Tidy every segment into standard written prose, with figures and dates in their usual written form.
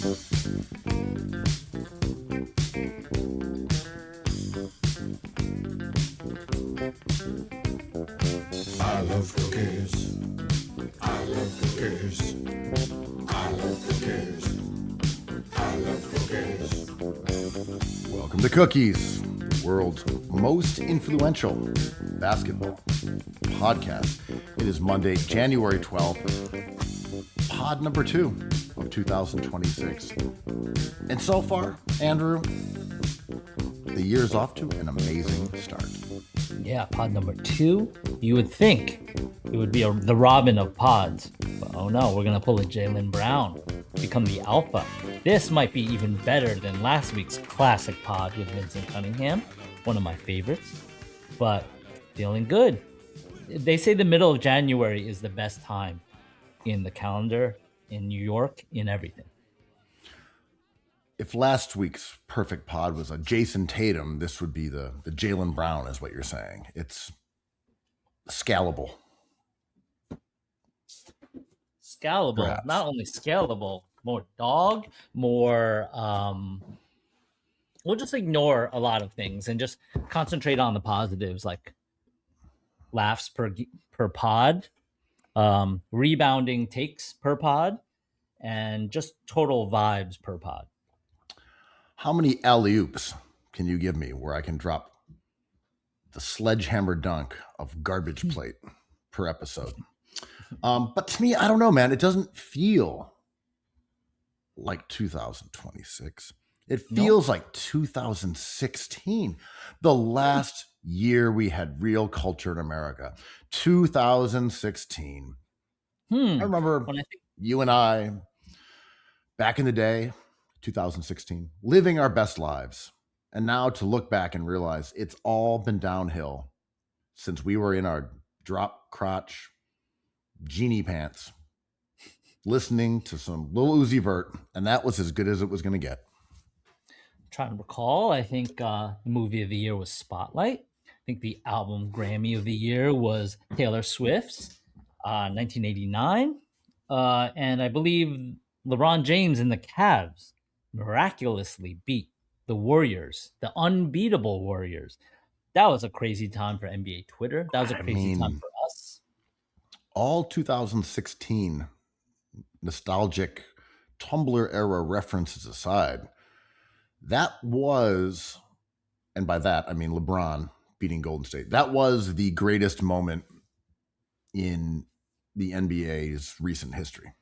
I love cookies. I love cookies. I love cookies. I love cookies. Welcome to Cookies, the world's most influential basketball podcast. It is Monday, January 12th, pod number 2 of 2026. And so far, Andrew, the year's off to an amazing start. Yeah, pod number 2. You would think it would be the Robin of pods. But oh no, we're going to pull a Jaylen Brown, become the alpha. This might be even better than last week's classic pod with Vincent Cunningham, one of my favorites. But feeling good. They say the middle of January is the best time in the calendar, in New York, in everything. If last week's perfect pod was a Jason Tatum, this would be the Jaylen Brown, is what you're saying. It's scalable. Scalable, Perhaps. Not only scalable, more dog, more we'll just ignore a lot of things and just concentrate on the positives, like laughs per pod, rebounding takes per pod, and just total vibes per pod. How many alley-oops can you give me where I can drop the sledgehammer dunk of garbage plate per episode? But to me, I don't know, man. It doesn't feel like 2026. It feels like 2016, the last year we had real culture in America. 2016. I remember you and I, back in the day, 2016, living our best lives. And now to look back and realize it's all been downhill since we were in our drop crotch genie pants listening to some Lil Uzi Vert, and that was as good as it was going to get. I'm trying to recall, I think the movie of the year was Spotlight. I think the album Grammy of the year was Taylor Swift's 1989. And I believe LeBron James and the Cavs miraculously beat the Warriors, the unbeatable Warriors. That was a crazy time for NBA Twitter. That was a crazy time for us. All 2016 nostalgic Tumblr era references aside, that was, and by that I mean LeBron beating Golden State, that was the greatest moment in the NBA's recent history.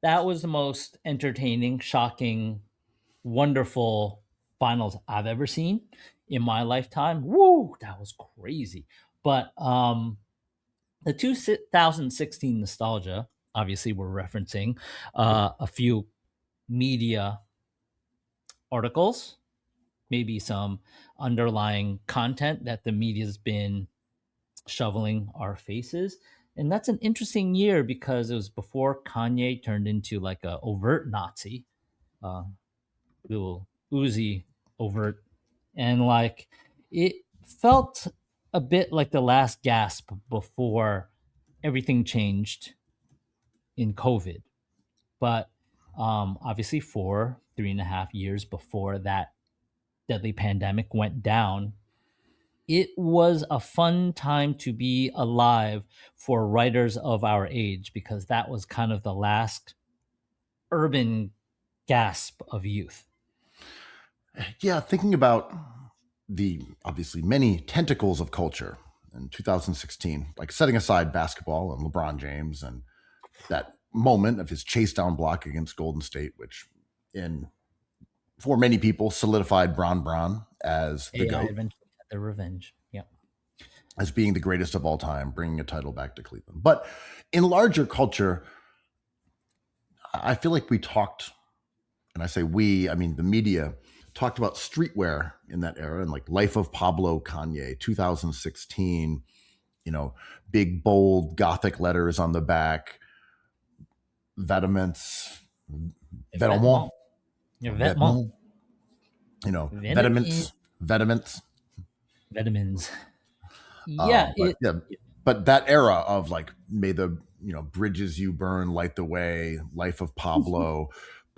That was the most entertaining, shocking, wonderful finals I've ever seen in my lifetime. Woo, that was crazy. But the 2016 nostalgia, obviously we're referencing a few media articles, maybe some underlying content that the media's been shoveling our faces. And that's an interesting year because it was before Kanye turned into like a overt Nazi, little Uzi overt. And like, it felt a bit like the last gasp before everything changed in COVID. But obviously 3.5 years before that deadly pandemic went down, it was a fun time to be alive for writers of our age, because that was kind of the last urban gasp of youth. Yeah, thinking about the obviously many tentacles of culture in 2016, like setting aside basketball and LeBron James and that moment of his chase down block against Golden State, which for many people solidified Bron as the GOAT. Eventually had their revenge. Yeah. As being the greatest of all time, bringing a title back to Cleveland. But in larger culture, I feel like we talked, and I say we, I mean the media, talked about streetwear in that era, and like Life of Pablo Kanye, 2016, big, bold, gothic letters on the back, Vetements, Vetements, Vetements. Yeah. But that era of like, may the bridges you burn light the way, Life of Pablo,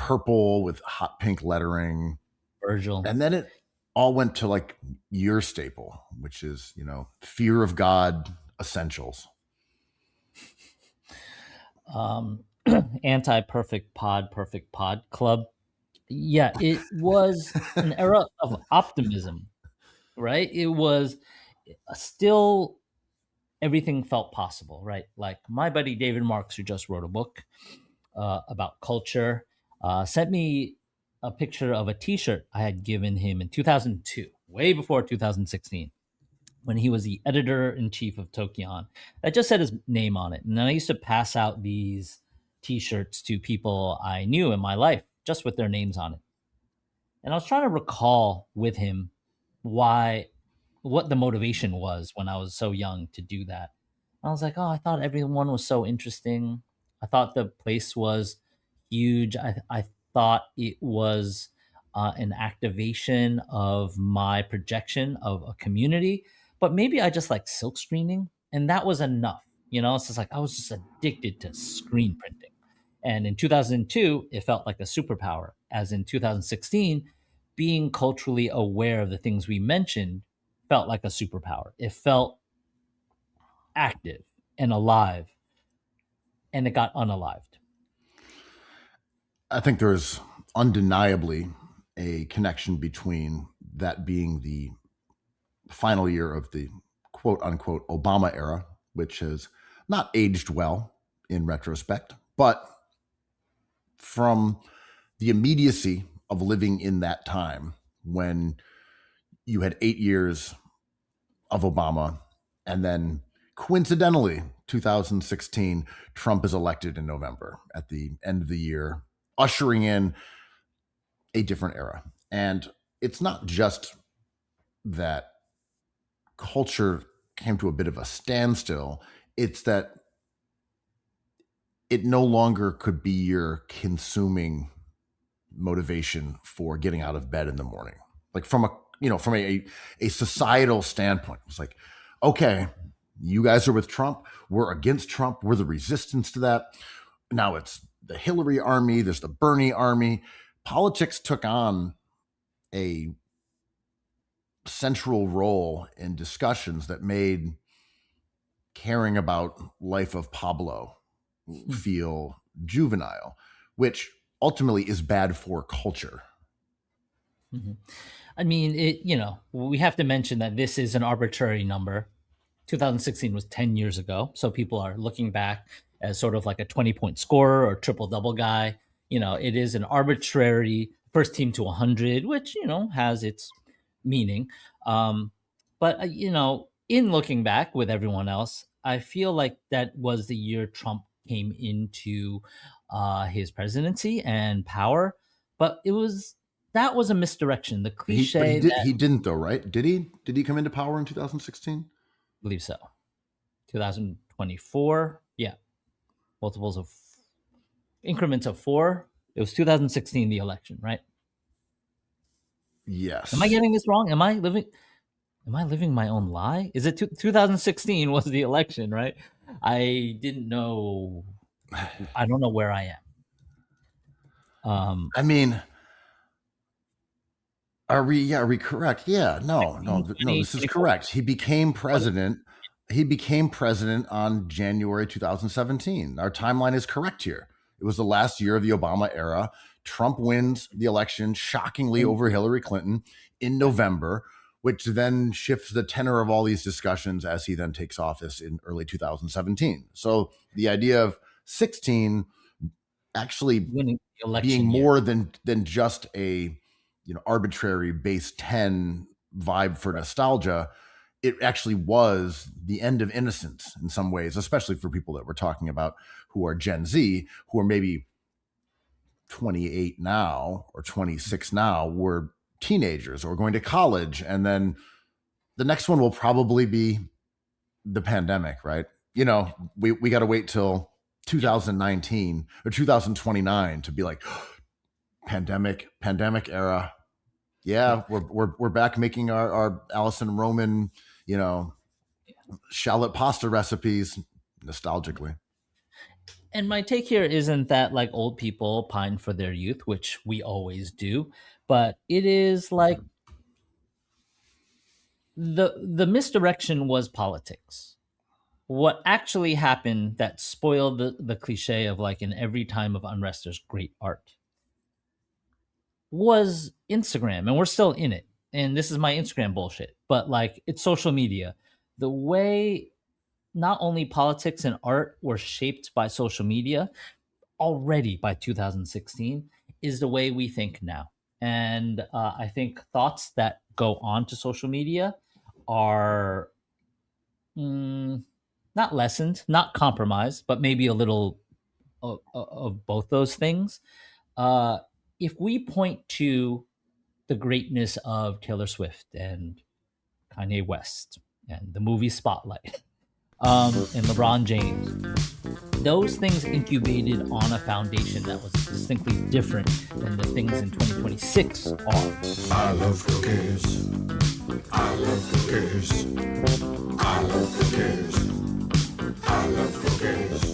purple with hot pink lettering. Virgil. And then it all went to like your staple, which is, Fear of God Essentials. Anti-perfect pod club. Yeah, it was an era of optimism, right? It was still everything felt possible, right? Like my buddy David Marks, who just wrote a book about culture, sent me a picture of a T-shirt I had given him in 2002, way before 2016, when he was the editor in chief of Tokyon. That just said his name on it, and then I used to pass out these T-shirts to people I knew in my life, just with their names on it. And I was trying to recall with him why, what the motivation was when I was so young to do that. I was like, oh, I thought everyone was so interesting. I thought the place was huge. I thought it was an activation of my projection of a community. But maybe I just like silk screening, and that was enough. It's just like I was just addicted to screen printing. And in 2002, it felt like a superpower. As in 2016, being culturally aware of the things we mentioned felt like a superpower. It felt active and alive, and it got unalived. I think there's undeniably a connection between that being the final year of the quote unquote Obama era, which has not aged well in retrospect, but from the immediacy of living in that time when you had 8 years of Obama, and then coincidentally, 2016, Trump is elected in November at the end of the year, ushering in a different era. And it's not just that culture came to a bit of a standstill, it's that it no longer could be your consuming motivation for getting out of bed in the morning. Like from a societal standpoint, it's like, okay, you guys are with Trump, we're against Trump, we're the resistance to that. Now it's the Hillary army, there's the Bernie army. Politics took on a central role in discussions that made caring about life of Pablo feel juvenile, which ultimately is bad for culture. Mm-hmm. I mean, we have to mention that this is an arbitrary number. 2016 was 10 years ago. So people are looking back as sort of like a 20-point scorer or triple double guy. It is an arbitrary first team to 100, which, has its meaning. But in looking back with everyone else, I feel like that was the year Trump came into his presidency and power. But that was a misdirection. The cliche he didn't though, right? Did he come into power in 2016? I believe so. 2024, yeah, multiples of increments of 4. It was 2016, the election, right? Yes. Am I getting this wrong? Am I living my own lie? Is it 2016 was the election, right? I didn't know. I don't know where I am. I mean, are we correct? Yeah, no, this is correct. He became president on January 2017. Our timeline is correct here. It was the last year of the Obama era. Trump wins the election shockingly over Hillary Clinton in November, which then shifts the tenor of all these discussions as he then takes office in early 2017. So the idea of 16 actually being more than just a arbitrary base 10 vibe for nostalgia, it actually was the end of innocence in some ways, especially for people that we're talking about who are Gen Z, who are maybe 28 now or 26 now, were teenagers or going to college. And then the next one will probably be the pandemic, right? We got to wait till 2019 or 2029 to be like, pandemic era. Yeah, we're back making our Alison Roman, shallot pasta recipes nostalgically. And my take here isn't that like old people pine for their youth, which we always do, but it is like the misdirection was politics. What actually happened that spoiled the cliche of like in every time of unrest there's great art was Instagram, and we're still in it. And this is my Instagram bullshit, but like it's social media. The way not only politics and art were shaped by social media already by 2016 is the way we think now. And I think thoughts that go on to social media are not lessened, not compromised, but maybe a little of both those things. Uh, if we point to the greatness of Taylor Swift and Kanye West and the movie Spotlight and LeBron James, those things incubated on a foundation that was distinctly different than the things in 2026 are. I love cookies. I love cookies. I love cookies. I love cookies.